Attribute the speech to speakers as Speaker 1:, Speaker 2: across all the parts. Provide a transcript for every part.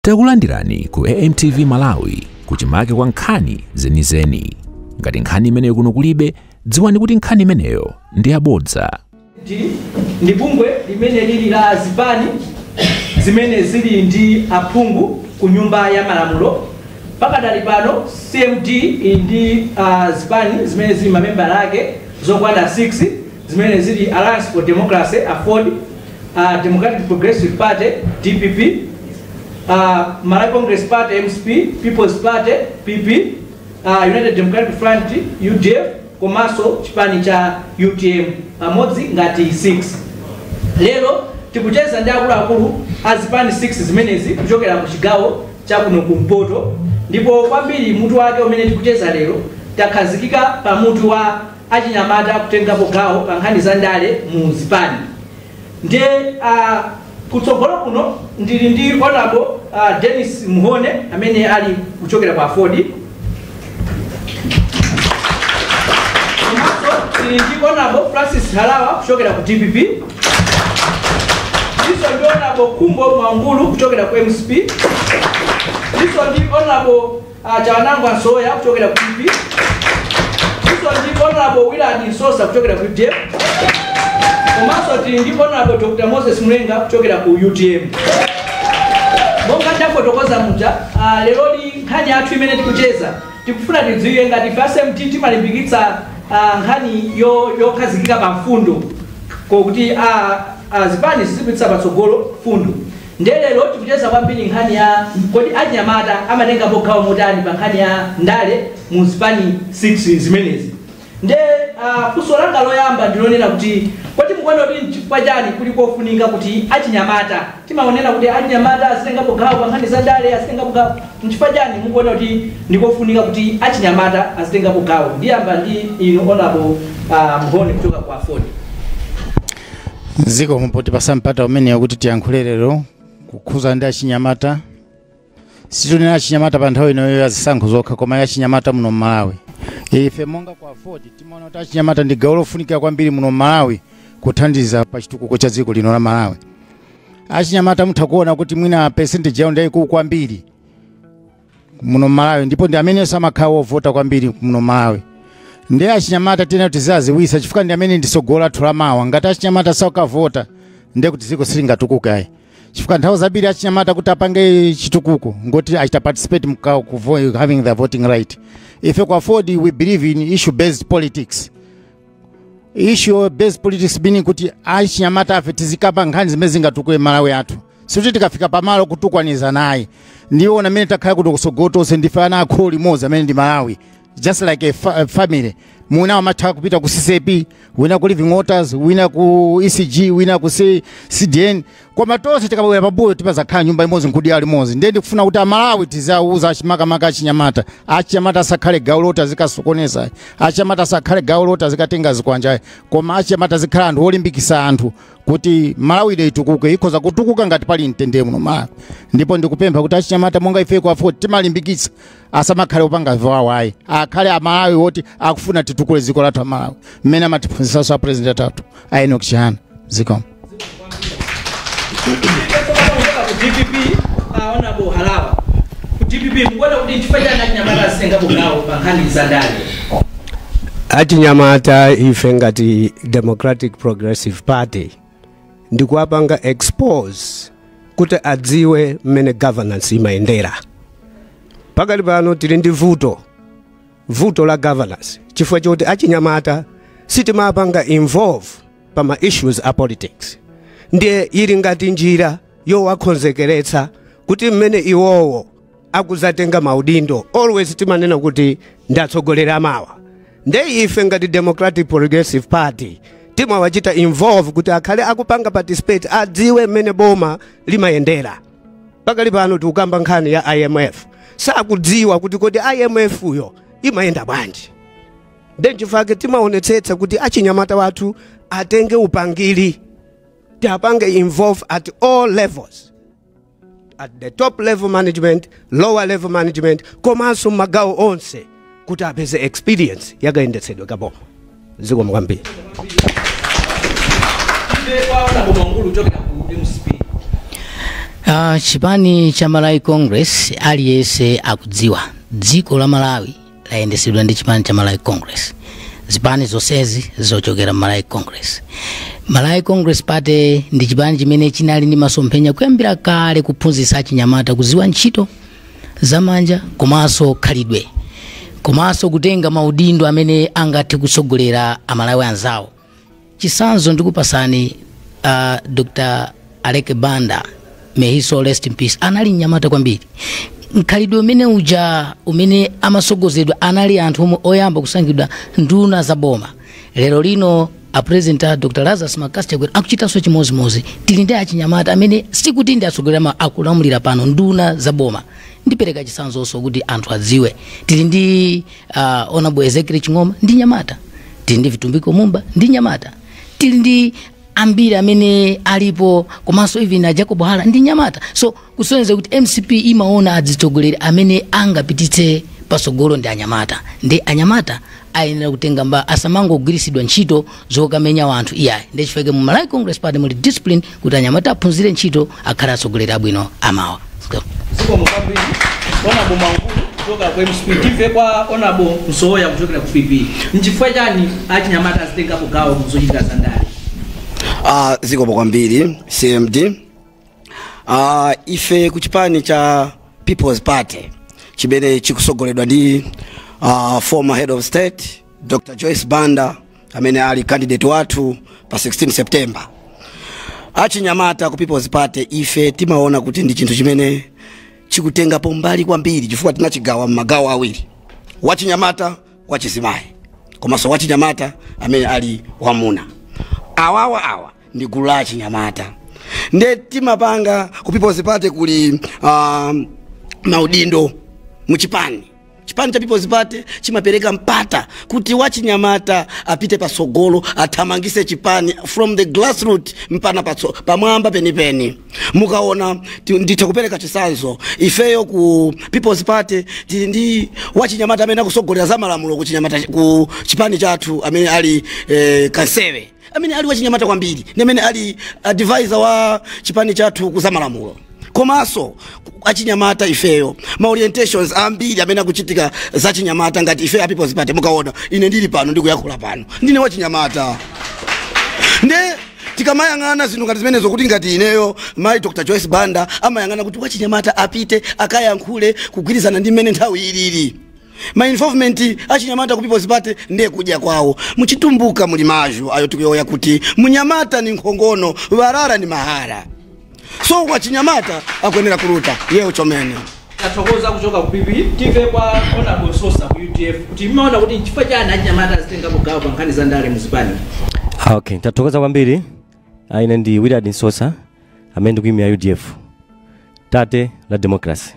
Speaker 1: Takulandirani ku AMTV Malawi kuchimake kwa nkhani zenizeni. Ngati nkhani imeneyo kuno kulibe, dziwani kuti nkhani imeneyo ndi yabodza.
Speaker 2: Ndi bungwe limene lili la zipani zimene zili ndi aphungu ku nyumba ya malamulo. Pakadali pano CMD ndi zipani zimene zili mamembala ake zokwana 6 zimene zili Alliance for Democracy Afford, Democratic Progressive Party DPP, Malawi Congress Party MSP, People's Party PP, United Democratic Front UDF, komanso chipani cha UTM pamodzi ngati 6. Lero tikucheza ndi akuluakulu azipani 6 zimenezi kuchokera ku chigawo cha kuno kumpoto, ndipo kwambiri mutu wake umene tikucheza lero takhazikika pa mutu wa achinyamata kutengapo gawo pa nkhani za ndale mu zipani. Nde kutsogolo kuno ndili ndi Honorable Dennis Muhone amene ali kuchokera kwa Afford. Ndili ndi Honorable Francis Halawa kuchokera ku DPP. Ndiso ndi Honorable Kumbo Mwangulu kuchokera ku MSP. Ndiso ndi Honorable Chawanangwa Soya kuchokera ku DPP. Ndiso ndi Honorable Willard Sosa kuchokera ku UDF. Komanso tili ndi Honorable Dr. Moses Mlenga kuchokera ku UTM. Monga ndafotokoza muja, lero li nkhani yathu imene tikucheza tikufuna tidziwe ngati FSMT timalimbikitsa nkhani yokhazikika pa mfundo kokuti zipani zizipitsa patsogolo fundo. Ndelero tikucheza kwambiri nkhani ya kodi achinyamata amatengapo gawo motani pa nkhani ya ndale mu zipani 6 zimenezi. Nde funso langa loyamba ndilonena kuti kodi mukuona kuti n'chifukwa chani kuli kofunika kuti achinyamata timaonera kuti achinyamata azitengapo gawo pa nkhani za ndale azitengapo gawo, n'chifukwa chani mukuona kuti ndikofunika kuti achinyamata azitengapo gawo? Ndiyamba ndi inu Honorable Muhone kuchoka kwa Afford.
Speaker 3: Ziko mpoti pasampata umene kuti tiyankhule lero kukhuza ndi achinyamata. Situnena achinyamata pa nthawi ino yazisankho zokha koma achinyamata muno Malawi. Ife monga kwa Afford timaona kuti achinyamata ndi gawo lofunikira kwambiri muno Malawi kuthandiza pa chitukuko cha dziko lino la Malawi. Achinyamata mutha kuona kuti mwina percentage yawo ndi yayikulu kwambiri muno Malawi, ndipo ndi amene samakhala ovota kwambiri muno Malawi. Ndi achinyamata tena tizaziwisa chifukwa ndi amene ndisogola athu la mawa. Ngati achinyamata sakavota ndi kuti dziko silingatukuka ayi. Chifukwa nthawi zambiri achinyamata kuti apange chitukuko ngoti achita participate ku having the voting right. Ife kwa Afford we believe in issue based politics. Issue based politics meaning kuti achinyamata afe tizikapa nkhani zimene zingatukule Malawi athu. Sikuti tikafika pamalo kutukwaniza naye. Ndiona mene takhala kuti kusogoto sendifana akholi moza amene ndi Malawi. Just like a family. Muna amatha kupita ku CCP, wina ku Living Waters, wina ku ECG, wina ku CDN. Kwa matosi tikabwera pabuyo tipazakhala nyumba imodzi nkudi ali mozi. Ndiye ndikufuna kuti Malawi tizauza achimakamaka achinyamata. Achinyamata sakhale gawo loti zikasokoneza. Achinyamata sakhale gawo loti zikatenga zikwanja. Koma achinyamata zikhala anthu olimbikisa anthu kuti Malawi ile itukuke, ikhoza kutukuka ngati pali mtendere muno Malawi. Ndipo ndikupempha kuti achinyamata monga ife kwa Afford timalimbikitsa asamakhale upanga vawo ayi. Akhale Malawi woti akufuna titukule ziko lathu Malawi. Mmene amatiphunzitsa sa president athu ayeno kuchihana ziko.
Speaker 2: DPP Honorable Halawa. DPP mukuona kuti n'chifukwa chani achinyamata azitengapo gawo pa nkhani za ndale?
Speaker 4: Achinyamata ife ngati Democratic Progressive Party ndikuwapanga expose kuti adziwe mmene governance imayendera. Pakali pano tili ndi vuto la governance chifukwa choti achinyamata sitimapanga involve pa ma issues a politics. Ndiye ili ngati njira yowakonzekeretsa kuti mmene iwowo akuzatenga maudindo always timanena kuti ndatsogolera mawa. Ndiye ife ngati Democratic Progressive Party timawachita involve kuti akhale akupanga participate adziwe mmene boma limayendera. Pakali pano tikukamba nkhani ya IMF. Sakudziwa kuti kodi IMF uyo imayenda bwanji. Ndiye chifukwa timaonetsetsa kuti achinyamata wathu atenge upangiri. Tiapange involve at all levels. At the top level management, lower level management, komanso magawo onse kuti apeze experience yakayendetsedwe kaboma. Ziko mwambiri.
Speaker 5: Chipani cha Malawi Congress aliyese akudziwa dziko la Malawi layendesedwa ndi chipani cha Malawi Congress. Zipani zonsezi zochokera Malawi Congress. Malawi Congress Party ndi chipani chimene chinali ndi masomphenya kuyambira kale kuphunzitsa achinyamata kuziwa ntchito zamanja komanso khalidwe, komanso kutenga maudindo amene angathe kusogolera amalawi anzawo. Chisanzo ndikupasani Dr. Aleke Banda, may his soul rest in peace, anali nyamata kwambiri. Nkhalidwe umene uja umene amasogozedwa anali anthu omwe oyamba kusankhidwa nduna za boma. Lero lino a president Dr. Lazarus Makastekwera akuchitanso chimozimozi. Tili ndi achinyamata amene sikuti ndi asogolera akulamulira pano nduna za boma. Ndipereka chisanzonso kuti anthu adziwe. Tili ndi Honorable Ezekiel Chingoma ndi nyamata. Tili ndi Vitumbiko Mumba ndi nyamata. Tili ndi ambiri amene alipo komanso even a Jacob Hala ndi nyamata. So kusonyeza kuti MCP imaona adzitsogoleri amene angapititse pasogolo ndi anyamata. Ndi anyamata ayenera kutenga mba asamangogwirisidwa ntchito zokamenya wanthu iyayi. Ndi chifukwa mu Malawi Congress Party muli discipline kuti anyamata aphunzire ntchito akhala atsogoleri abwino amawa.
Speaker 2: Siko mukambiri Honorable Mangulu kutoka kwa MCP tive kwa Honorable Msoya kutoka ku PP. Nchifukwa chani achinyamata azitengapo gawo muzochita zandale?
Speaker 6: Ziko kwambiri CMD. Ife kuchipani cha People's Party chimene chikusogoledwa ndi former head of state Dr. Joyce Banda amene ali candidate wathu pa 16 September. Achinyamata ku People's Party ife timaona kuti ndi chinthu chimene chikutenga pombali kwambiri chifukwa tinachigawa magawo awiri. Wachinyamata wachizimayi. Komanso wachinyamata amene ali wamuna. Awa ndi gulu la achinyamata. Nde timapanga ku People's Party kuli maudindo muchipani. Chipani cha People's Party chimapereka mpata kuti wachinyamata apite pasogolo athamangise chipani from the grassroots mpana pamwamba penipeni. Mukaona nditha kupereka chisanzo ifeyo ku People's Party tili ndi wachinyamata amene akusogolera za malamulo ku chipani chathu amene ali Kansewe. Amene ali wachinyamata kwambiri nemene ali advisor wa chipani chathu kuzamalamulo. Komaso achinyamata ifeyo ma orientations ambiri amene akuchitika za chinyamata ngati ife a People's Party mukaona ine ndili pano ndikuyankhula pano ndine wachinyamata. Nde tikamayang'ana zinthu ngati zimenezo kuti ngati ineyo mai Dr. Joyce Banda amayang'ana kuti wachinyamata apite akayankhule kugwirizana ndi mmene nthawi ilili. Ma involvement achinyamata ku People's Party ndiye kudya kwawo. Muchitumbuka muli maju ayo tikuyoya kuti munyamata ni nkhongono varara ni mahara. So wachinyamata akuenera kuruta yeo chomene.
Speaker 2: Atokoza kuchoka ku PP tive kwa Honorable Sosa ku UTF kuti mmeona kuti chifukwa chani achinyamata azitenga kugawa pa nkhani za ndale muzipani.
Speaker 7: Okay, tatokoza kwambiri. Ine ndi Willard Sosa amene ndikuyimira UDF. Tate la democracy.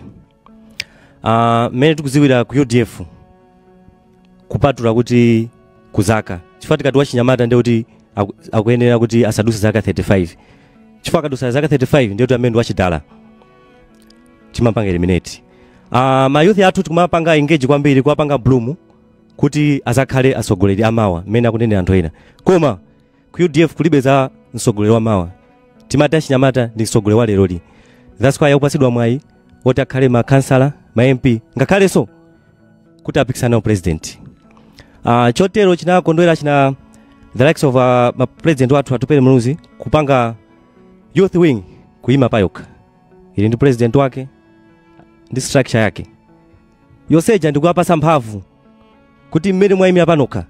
Speaker 7: Mene tukuziwira ku UDF kupatula kuti kuzaka. Chifukwa tikati wachinyamata ndiye kuti akuyenera kuti asaduse zaka 35. Chifukwa kadusa zaka 35 ndiye kuti amene wachidala. Chimapanga eliminate. Ma youth athu tikumapanga engage kwambiri kuwapanga bloom kuti azakhale asogoleri amawa mene akunene anthu ena. Koma ku UDF kulibe za msogoleri wa mawa. Timati achinyamata ndi msogoleri wa leroli. That's why yakupasidwa mwayi woti akhale ma councilor, ma MP, ngakhale so kuti apikisana president. Chotero chinakondwera china the likes of ma president wathu atupele muluzi kupanga youth wing kuima payoka. Ili ndi president wake ndi structure yake. Yoseja ndikuwapasa mphamvu kuti mmene mwaimira panoka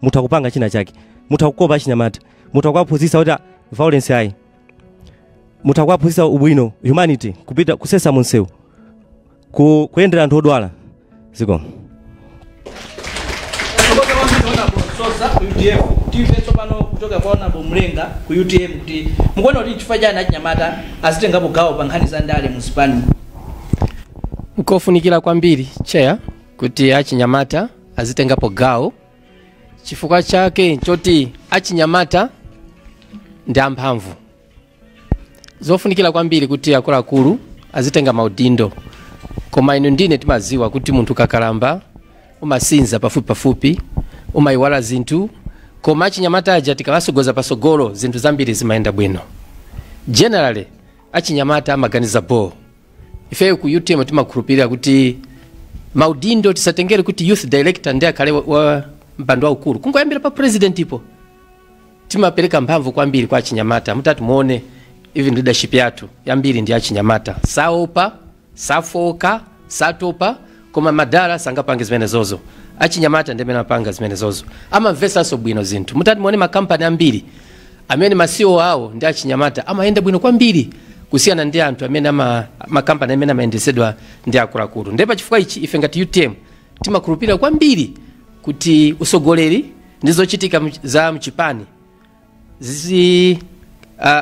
Speaker 7: mutakupanga china chake. Mutakukopa achinyamata. Mutakuwaphunzitsa kuti violence ayi. Mutakuwaphunzitsa ubwino, humanity, kupita kusesa munsewu. Kuendera anthu odwala. Ziko.
Speaker 2: Sosa ku UTF tive tsopano kutoka kwa Honorable Mlenga ku UTM kuti mukuona kuti chifukwa chani achinyamata azitengapo gawo pa nkhani za ndale muzipani.
Speaker 8: Nkofunikira kwambiri chair kuti achinyamata azitengapo gawo. Chifukwa chake choti achinyamata ndi amphamvu. Zofunikira kwambiri kuti akuluakulu azitenga maudindo. Koma ino ndine timaziwa kuti munthu kakalamba umasinza pafupi umaiwala zinthu. Koma achinyamata aja tikawasogoza pasogolo zinthu zambiri zimaenda bwino. Generally achinyamata amaganiza bo ifeyo ku UTM timakhulupirira kuti maudindo tisatengere kuti youth director ndiye akhale wa mpando waukulu kungoyambira pa president ipo timapereka mphamvu kwambiri kwa achinyamata mutati muone even leadership yathu yambiri ndi achinyamata saopa safoka satopa koma madala sangapange zimene zozo achinyamata ndemene apanga zimene zozo amamvesanso bwino zinthu mutati muone makampani ambiri amene masio awo ndi achinyamata amayenda bwino kwambiri kusiyana ndi anthu amene makampani amene amayendesedwa ndi akuluakulu ndipo chifukwa ichi ife ngati UTM timakhulupirira kwambiri kuti usogoleri ndi zochitika za mchipani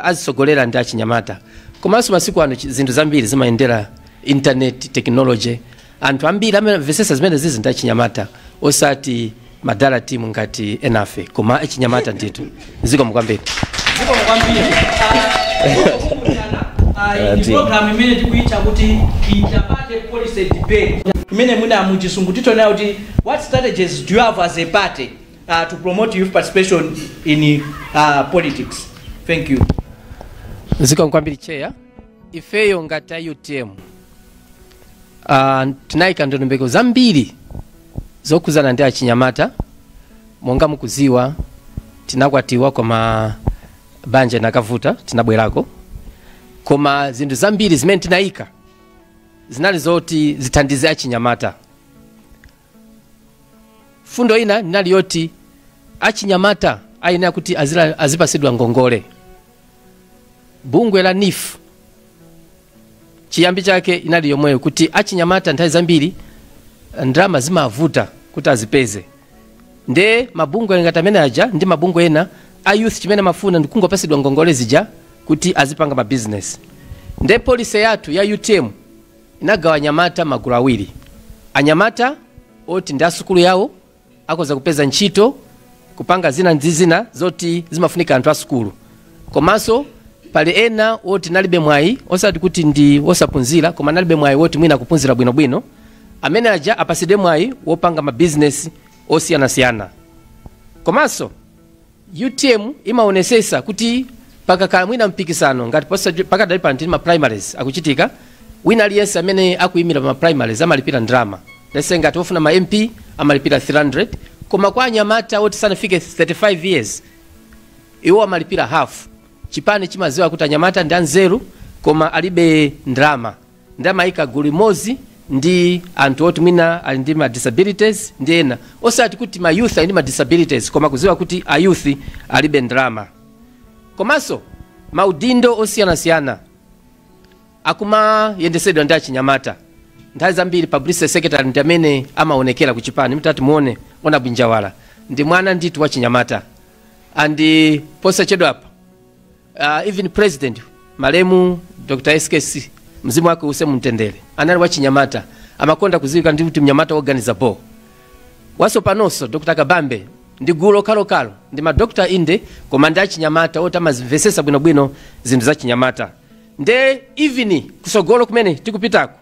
Speaker 8: azisogolera ndi achinyamata komanso masiku ano zinthu zambiri zimayendera internet technology anthu ambiri amamvesesa zimene zizi ndi achinyamata osati madala timu ngati enafe koma achinyamata ndithu zikomo kwambiri
Speaker 2: program imene tikuitcha kuti Multiparty policy debate imene muna muchisungu titonayo kuti what strategies do you have as a party to promote youth participation in politics. Thank you.
Speaker 8: Zikomo kwambiri chair ifeyo ngati UTM tinaika ndondomeko zambiri zokuzana ndi achinyamata monga mukuziwa tinakwatiwa koma banja nakavuta tinabwerako koma zinthu zambiri zimene tinaika zinali zoti zithandize achinyamata. Fundo ina ninali yoti achinyamata ayenera kuti azipasidwa ngongole. Bungwe la NIF chiyambi chake inali yomweyo kuti achinyamata nthawi zambiri ndalama zimavuta kuti azipeze. Nde mabungwe ngati amene aja ndi mabungwe ena a youth chimene mafuna ndikungopasidwa ngongole zija kuti azipanga ma business. Nde policy yathu ya UTM inagawa anyamata magulu awiri. Anyamata oti ndi asukulu yawo akoza kupeza ntchito kupanga zina ndi zina zoti zimafunika anthu asukulu. Komanso pali ena oti nalibe mwayi osati kuti ndi osaphunzira koma nalibe mwayi woti mwina kuphunzira bwinobwino amene aja apasidwe mwayi wopanga ma business osiyana-siyana. Komanso UTM imaonesesa kuti pakakhala mwina mpikisano ngati pakadali pa ma primaries akuchitika wina aliyense amene akuyimira pa primaries amalipira ndrama. Lese ngati ofuna ma MP amalipira 300 koma kwa anyamata oti sanafike 35 years iwo amalipira half. Chipani chimaziwa kuti anyamata ndi anzeru koma alibe ndrama. Ndrama ika gulu mozi ndi anthu oti mwina ali ndi ma disabilities ndi ena. Osati kuti ma youth ali ndi ma disabilities koma kuziwa kuti a youth alibe ndrama. Komanso maudindo osiyana-siyana akuma yendesedwa ndi achinyamata. Nthawi zambiri publicity secretary ndi amene amaonekera ku chipani mutati muone ona Bwinjawala ndi mwana ndithu wa chinyamata. And posachedwa apa even president malemu Dr. SKC mzimu wake use mumtendere anali wa chinyamata amakonda kuziwika ndi kuti mnyamata organiza bo. Waso panoso Dr. Kabambe ndi gulo kalo ndi ma doctor inde koma ndi achinyamata oti amazivesesa bwinobwino zinthu za chinyamata. Nde even kusogolo kumene tikupitako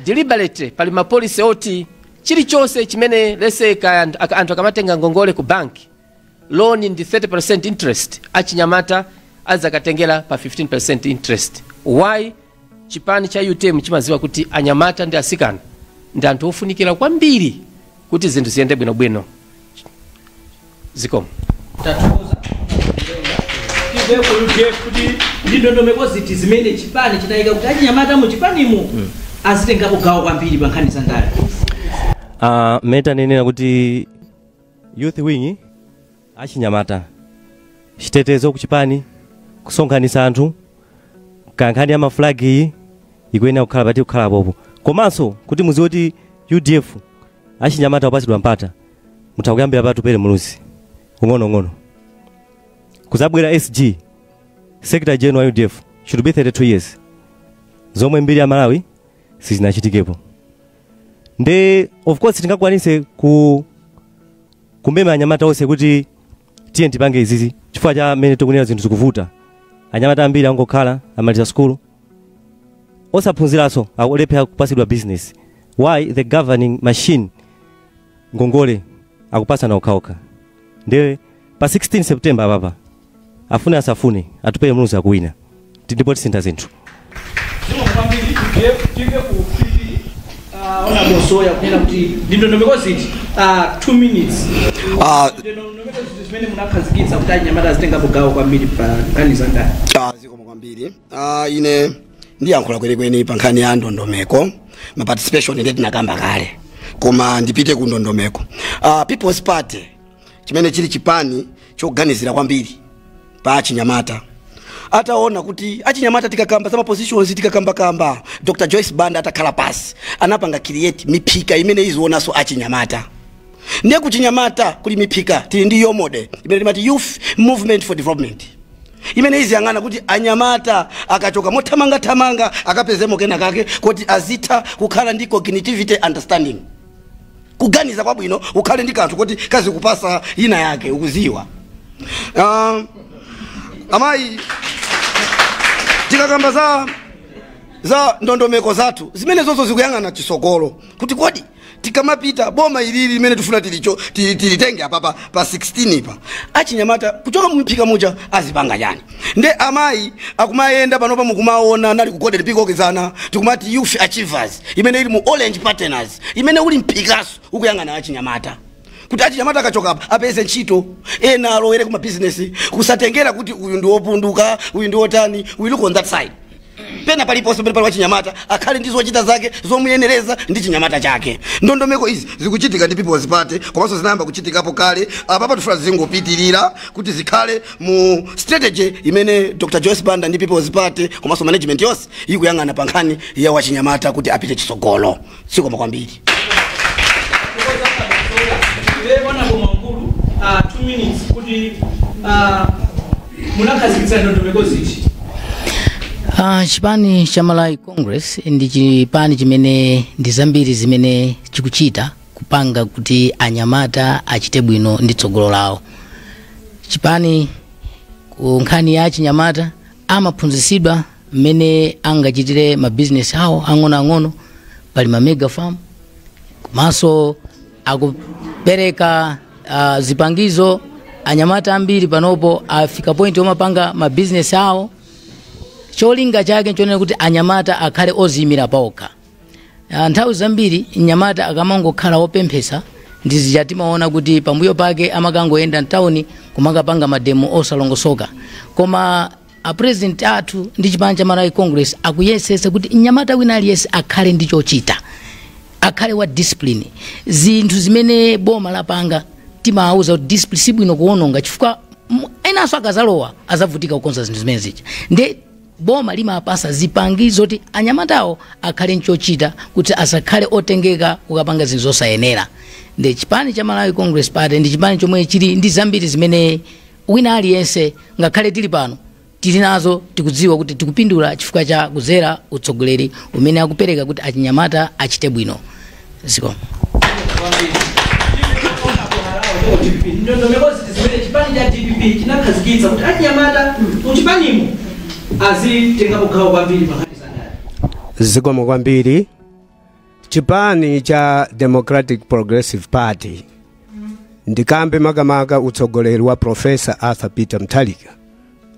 Speaker 8: deliberate pali ma policy oti chilichonse chimene leseka anthu akamatenga ngongole ku bank loan ndi 30% interest achinyamata azakatengera pa 15% interest. Why? Chipani cha UTM chimaziwa kuti anyamata ndi asikana ndi anthu ofunikira kwambiri kuti zinthu ziyende bwinobwino. Zikomo.
Speaker 2: Tatuza ibe kuti ndi ndondomeko ziti zimene chipani chitayika kuti achinyamata mu chipanimo azitengapo gawo kwambiri pa nkhani za ndale.
Speaker 7: Meta nenera kuti youth wing achinyamata chitetezo ku chipani kusonkhanisa anthu kankhani ya maflagi iyi ikuyenera kukhala pati kukhala popo. Komanso kuti muziwe kuti UDF achinyamata upasidwa mpata mutakuyambira patu pere mulusi ung'ono kuzabwera SG Secretary General UDF should be 32 years zomwe mbiri ya Malawi sizinachitikepo. Nde of course tingakwanise kumema anyamata onse kuti tiye tipange izizi chifukwa cha mene tikunena zinthu zikuvuta. Anyamata ambiri angokhala amaliza skulu osaphunziranso akulephera kupasidwa business. Why? The governing machine ngongole akupasana okhaokha. Nde pa 16 September papa afune asafune atupere muluzi akuwina ndipo tisintha zinthu.
Speaker 2: Zikomo kwambiri tive ku PP honorable Soya kunena kuti ndindondomeko ziti 2 minutes. Ndindondomeko ziti zimene munakhazikitsa kuti anyamata azitengapo gawo kwambiri pa nkhani za ndani.
Speaker 6: Zikomo kwambiri. Ine ndiyankhula kwenikweni pa nkhani ya ndondomeko ma participation ndi tinakamba kale koma ndipite ku ndondomeko. People's Party chimene chili chipani choganizira kwambiri pa achinyamata ataona kuti achinyamata tikakamba za positions tikakamba Dr. Joyce Banda atakhala pasi anapanga create miphika imene izionaso achinyamata. Ndiye kuchinyamata kuli miphika tili ndi yomode imene timati Youth Movement for Development imene iziyang'ana kuti anyamata akachoka mothamanga akapezemo kena kake kuti azitha kukhala ndi cognitivity understanding, kuganiza kwabwino ukhale ndi kanthu kuti kazi kupasa ina yake ukuziwa. Amayi tikakamba za ndondomeko zathu zimene zonso zikuyang'ana chisogolo kuti kodi tikamapita boma ilili imene tifuna tilitenge apa pa 16 pa achinyamata kuchoka muphika muja azipanga chani. Nde amayi akumayenda panopa mukumaona nali kugodera pikokezana tikumati youth achievers imene ili mu orange partners imene uli mphikaso ukuyang'ana achinyamata kuti achinyamata akachoka apa apeze ntchito ena alowere kuma business kusatengera kuti uyu ndi wopunduka uyu ndi wotani we look on that side. Pena paliponse pali wachinyamata akhale ndi zochita zake zomuyenereza ndi chinyamata chake. Ndondomeko izi zikuchitika ndi People's Party komanso zinayamba kuchitikapo kale apa tifuna zingopitirira kuti zikhale mu strategy imene Dr. Joyce Banda ndi People's Party komanso management yonse ikuyang'ana pa nkhani ya wachinyamata kuti apite chisogolo. Zikomo kwambiri. Honorable
Speaker 2: 2 minutes kuti munakhazikitsa ndondomeko ziti.
Speaker 5: Chipani cha Malawi Congress ndi chipani chimene ndi zambiri zimene chikuchita kupanga kuti anyamata achite bwino ndi tsogolo lawo. Chipani ku nkhani ya chinyamata amaphunzitsidwa mmene angachitire ma business awo ang'ono pali ma mega farm komanso akupereka zipangizo anyamata ambiri panopo afika point omapanga ma business awo. Cholinga chake nchonena kuti anyamata akhale ozimira paokha. Nthawi zambiri nyamata akamangokhala opemphesa ndizi timaona kuti pambuyo pake amakangoyenda mtawuni kumakapanga mademo osalongosoka. Koma a president athu ndi chipani cha Malawi Congress akuyesesa kuti nyamata wina aliyense akhale ndi chochita, akhale wa discipline. Zinthu zimene boma lapanga timawuza kuti discipline sibwino kuononga chifukwa enanso akazalowa azavutika kukonza zinthu zimene zija. Nde boma limapasa zipangizo kuti anyamatawo akhale nchochita kuti asakhale otengeka kukapanga zinthu zosayenera. Nde chipani cha Malawi Congress Party ndi chipani chomwe chili ndi zambiri zimene wina aliyense ngakhale tili pano tili nazo tikudziwa kuti tikupindula chifukwa cha kuzera utsogoleri umene akupereka kuti achinyamata achite bwino. Zikomo.
Speaker 2: Ndondomeko zimene chipani cha DPP chinakhazikitsa kuti achinyamata muchipanimo azitengapo gawo kwambiri pakati za ndani.
Speaker 4: Zikomo kwambiri. Chipani cha Democratic Progressive Party ndikambe makamaka utsogoleri wa Professor Arthur Peter Mutharika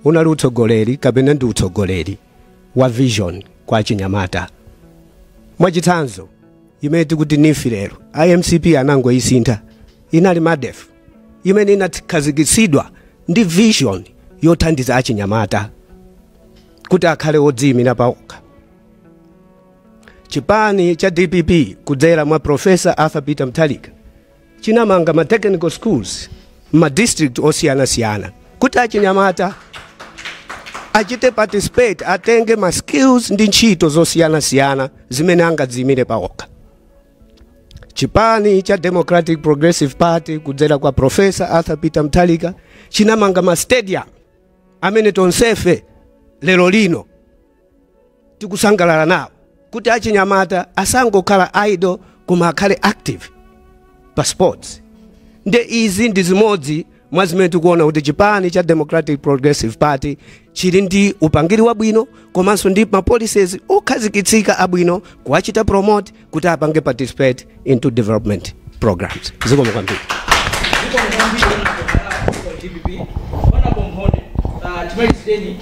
Speaker 4: unali utsogoleri kapena ndi utsogoleri wa vision kwa chinyamata. Mwachitsanzo imene tikuti nifi lero IMCP anangoyisintha inali MADEF imene inakhazikitsidwa ndi vision yothandiza achinyamata kuti akhale odziyimira paokha. Chipani cha DPP kudzera mwa Professor Arthur Peter Mutharika chinamanga ma technical schools ma district osiyana kuti achinyamata achite participate atenge ma skills ndi ntchito zosiyana zimene angadziyimire paokha. Chipani cha Democratic Progressive Party kudzera kwa Professor Arthur Peter Mutharika chinamanga ma stadium amene tonsefe lero lino tikusangalala nawo kuti achinyamata asangokhala idle koma akhale active pa sports. Nde izi ndi zimodzi mwa zimene tikuona kuti chipani cha Democratic Progressive Party chili ndi upangiri wabwino komanso ndi ma policies okhazikitsika abwino kuwachita promote kuti apange participate into development programs. Zikomo kwambiri.
Speaker 2: timalizeni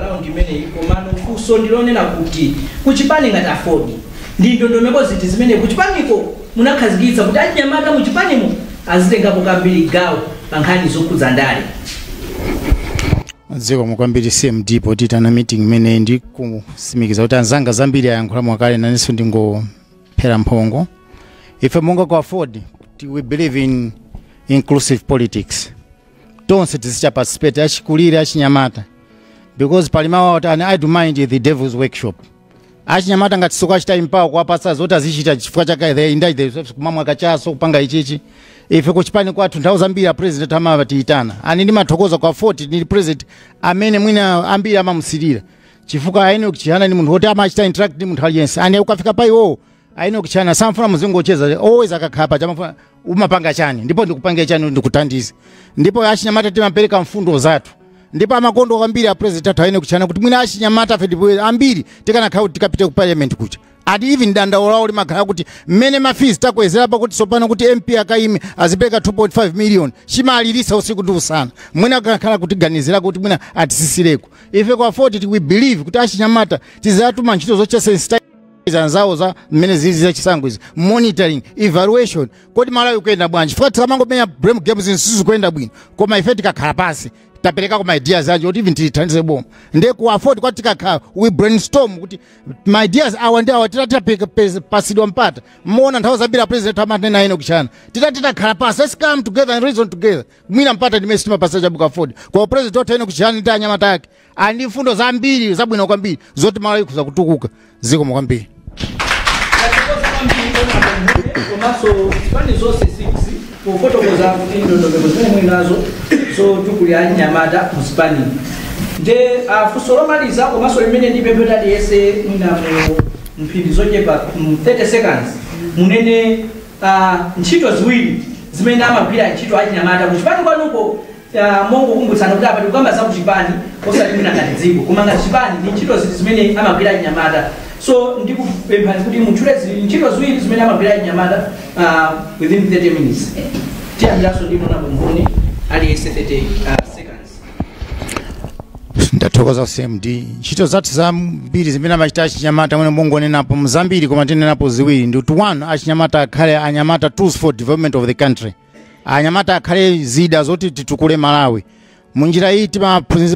Speaker 2: round imene komano funso ndilonena kuti kuchipani ngati afodi ndi ndondomeko ziti zimene kuchipaniko munakhazikitsa kuti achinyamata muchipanimo azitengapo kambiri gawo pa nkhani zokhudza ndale.
Speaker 3: Dziko mukwambiri CMD potita na meeting imene ndi kusimikiza kuti anzanga zambiri ayankhula mwakale nanenso ndingophera mphongo. Ife monga ku afford we believe in inclusive politics. Tonse tizicha participate achikulire achinyamata because palimawa kuti I do mind the devil's workshop. Achinyamata ngati soko achita impawa kuwapasa zoti azichita chifukwa chake the indai kumamwa kachaso kupanga ichichi. Ife kuchipani kwathu nthawi zambiri president amatiitana ani ndi mathokoza kwa 40 ndi president amene mwina ambiri amamusirira chifukwa aine kuchiyana ni munthu woti amachita interact ndi munthu aliyense ani ukafika pa iwo aine kuchiyana samfuna muzingocheza always akakhapa chamafuna umapanga chani ndipo ndikupange chani ndikutandize ndipo achinyamata timapereka mfundo zathu ndipo amakondo kwambiri president athu aine kuchiyana kuti mwina achinyamata fedipo ambiri tikanakhala tikapite ku parliament kucha ati even dandaula uli makhala kuti mmene mafees takwezera pa kuti sopano kuti MP akaime azipeka 2.5 million chimalilisa usiku ndi usana mwina akakhala kuti ganizira kuti mwina atisisireko ife kwa 40 we believe kuti achinyamata tizatuma ntchito zochesa zanzawo za mmene zizi za chisango izi monitoring evaluation kodi Malawi kuyenda bwanji fuka tikamangomenya blame games zinsizu kuyenda bwino koma ife tikakhala pasi tapereka kwa ideas ajo kuti even tithandize boma nde ku afford kwa tikakhala we brainstorm kuti my ideas awa ndi awa titatapeka pasidwa mpata muona nthawi zabira president amanena ino kuchana titakhala pasi let's come together and reason together mwina mpata ndime sitima pasaja buka afford kwa president otena kuchana ndi anyamata ake andi mfundo zambiri zabwino kwambiri zoti Malawi kuza kutukuka ziko mwambiri.
Speaker 2: Komaso spani zose 6 kufotokoza kuti ndondomeko zimene muli nazo so tukuli anyamata mu spani nde funso lomaliza komaso limene ndipempha yese mwina mphindi zochepa 30 seconds munene ntchito ziwiri zimene amagwira ntchito anyamata ku chipani kwanuko mongo kumbutsana kuti apa tikukamba za kuchipani osati mwina ngati dziko koma ngati chipani ndi ntchito zimene amagwira anyamata so ndikupempha kuti mutchule ntchito ziwiri zimene amagwira anyamata within 30 minutes tiyambiranso ndi mwana bomboni aliyese 30 seconds.
Speaker 3: Ndathokoza CMD ntchito zathu zambiri zimene amachita achinyamata mwene mongonenapo mzambiri koma tinenapo ziwiri ndi kuti one achinyamata akhale anyamata tools for development of the country anyamata akhale zida zoti titukule Malawi munjira iyi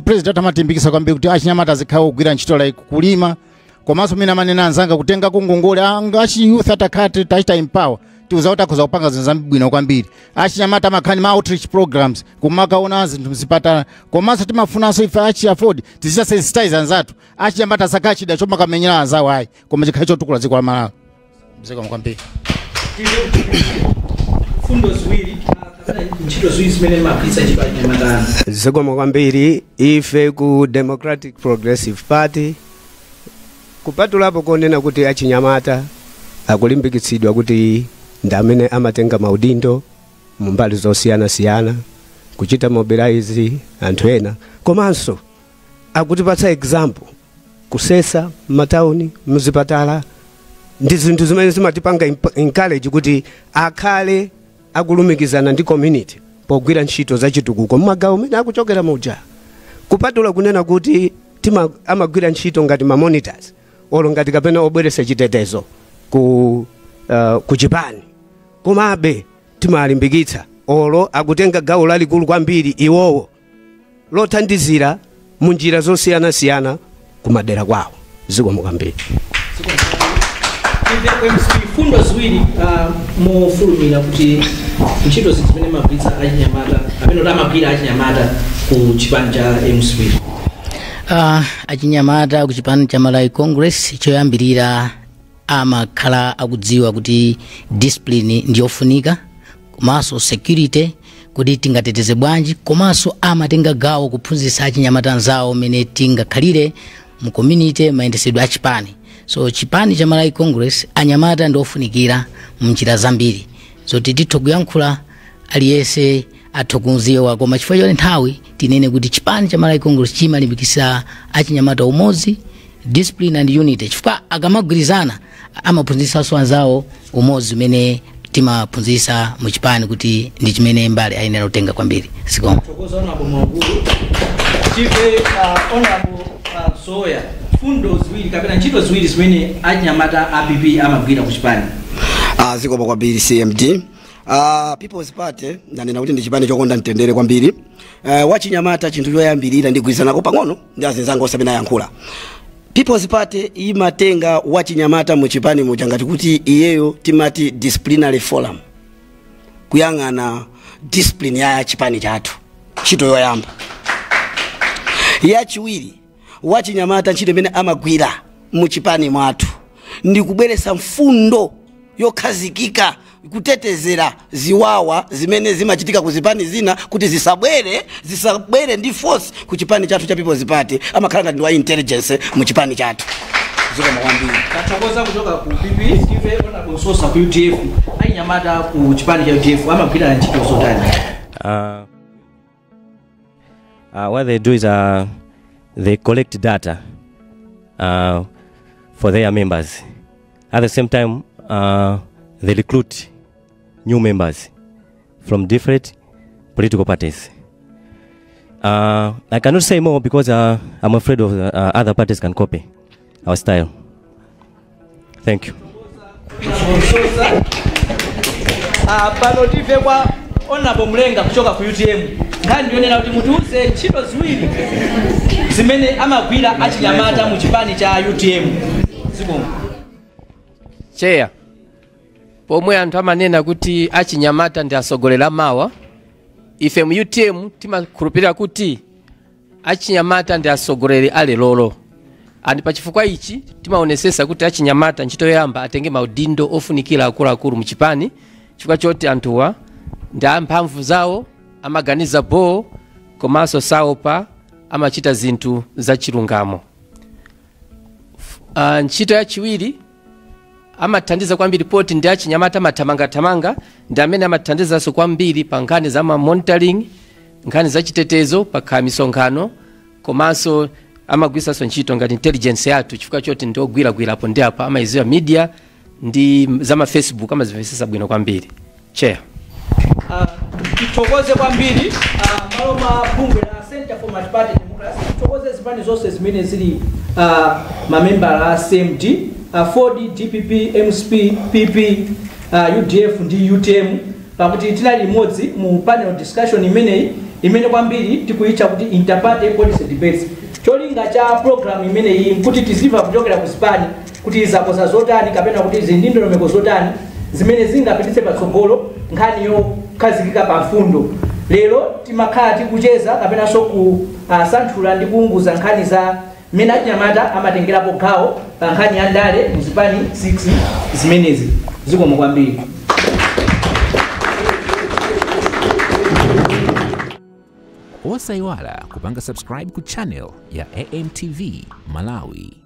Speaker 3: president amatimbikisa kwambiri kuti achinyamata azikhala kugwira ntchito like kulima komanso mina manena anzanga kutenga kungongole angachi youth atakati tachita empower tiuza kuti akhoza kupanga zinthu zabwino kwambiri achinyamata amakhani ma outreach programs kumakaona zinthu mzipatala komanso timafunanso ife achi afford tizicha sensitize anzathu achinyamata sakachida choma kamenyera anzawo ayi koma chikhale chotukula dziko la Malawi mzeko kwambiri.
Speaker 2: Fundo ziwiri ntchito ziwiri zimene mapitsa ntchito anyamata
Speaker 4: ziko kwambiri ife ku Democratic Progressive Party kupatulapo konena kuti achinyamata akulimbikitsidwa kuti ndamene amatenga maudindo mumbali zosiyana kuchita mobilize anthu ena komanso akutipatsa example kusesa matauni muzipatala ndi zinthu zimene zimatipanga encourage kuti akhale akulumikizana ndi community pogwira ntchito za chitukuko mmagawo mene akuchokera muja kupatula kunena kuti amagwira ntchito ngati ma monitors olo ngati kapena obweresa chitetezo ku chipani komabe timalimbikitsa olo akutenga gawo lalikulu kwambiri iwowo lothandizira munjira zosiyana kumadera kwawo ziko kwambiri.
Speaker 2: Fundo ziwiri mofulumira kuti ntchito zimene mapitsa achinyamata amene amagwira achinyamata ku chipani cha MSP.
Speaker 5: Achinyamata ku chipani cha Malawi Congress choyambirira amakhala akudziwa kuti discipline ndiyofunika komanso security kuti tingateteze bwanji komanso amatenga gawo kuphunzitsa achinyamata anzawo mene tingakhalire mu community mayendesedwe achipani. So chipani cha Malawi Congress anyamata ndofunikira mnjira zambiri zoti titho kuyankhula aliyese athokuziwa koma chifukwa choti nthawi tinene kuti chipani cha Malawi Congress chimalimbikitsa achinyamata umodzi discipline and unity chifukwa akamagwirizana amaphunzitsanso anzawo umodzi umene timaphunzitsa mu chipani kuti ndi chimene mbali ayenera kutenga kwambiri. Siko.
Speaker 2: chife honorable Soya fundo ziwiri kapena ntchito ziwiri zimene achinyamata APP amagwira ku chipani.
Speaker 6: Zikomo kwambiri CMD. People's Party ndanena kuti ndi chipani chokonda mtendere kwambiri. Wachinyamata chinthu choyambirira ndigwirizanako pang'ono ndi azinzanga osamena yankhula. People's Party imatenga wachinyamata mu chipani muja ngati kuti iyeyo timati disciplinary forum. Kuyang'ana discipline ya chipani chathu. Ntchito yoyamba. Yachiwiri wachinyamata ntchito imene amagwira mu chipani mwathu ndi kubweretsa mfundo yokhazikika kutetezera ziwawa zimene zimachitika ku zipani zina kuti zisabwere ndi force ku chipani chathu cha People's Party. Amakhala ngati ndi wa intelligence mu chipani chathu. Zikomo kwambiri.
Speaker 2: Tathokoza kuchoka ku PP Steve honorable Sosa ku UDF. Achinyamata ku chipani cha UDF amagwira ntchito zotani?
Speaker 7: What they do is they collect data for their members. At the same time, they recruit new members from different political parties. I cannot say more because I'm afraid of other parties can copy our style. Thank you.
Speaker 2: Panotive kwa honorable Mlenga kuchoka ku UTM. Ngani ndionena kuti mutiuze ntchito ziwiri zimene amagwira achinyamata mu chipani cha UTM. Zikomo.
Speaker 8: Cheya. Pomwe anthu amanena kuti achinyamata ndi asogolera mawa. Ife mu UTM timakhulupirira kuti achinyamata ndi asogoleri ale lolo. Andi pachifukwa ichi timaonesesa kuti achinyamata ntchito yoyamba atenge maudindo ofunikira akuluakulu mu chipani. Chifukwa choti anthuwa ndi amphamvu zawo amaganiza bo komanso saopa amachita zinthu za chilungamo. Ntchito yachiwiri amathandiza kwambiri poti ndi achinyamata amathamangathamanga ndi amene amathandizanso kwambiri pa nkhani za monitoring, nkhani za chitetezo pa misonkhano komanso amagwiritsanso ntchito ngati intelligence yathu chifukwa choti ndi ogwiragwirapo ndi apa amayiziwa media ndi za Facebook amazimvesesa bwino kwambiri. Chair.
Speaker 2: Tithokoze kwambiri maloma bungwe la Center for Multiparty Democracy. Tithokoze zipani zonse zimene zili mamembala a CMD, 4D, DPP, MSP, PP, UDF ndi UTM pakuti tinali limodzi mu panel discussion imene kwambiri tikuitcha kuti interparty policy debates. Cholinga cha program imene iyi kuti tizimva kuchokera ku zipani kuti izakoza zotani kapena kuti zindondomeko zotani zimene zingapititse patsogolo nkhani yokhazikika pa mfundo. Lero timakhala tikucheza kapena so ku santhula ndi kuunguza nkhani za mmene achinyamata amatengerapo gawo pa nkhani ya ndale mu zipani 6 zimenezi. Zikomo kwambiri.
Speaker 1: Osayiwala kupanga subscribe ku channel ya AMTV Malawi.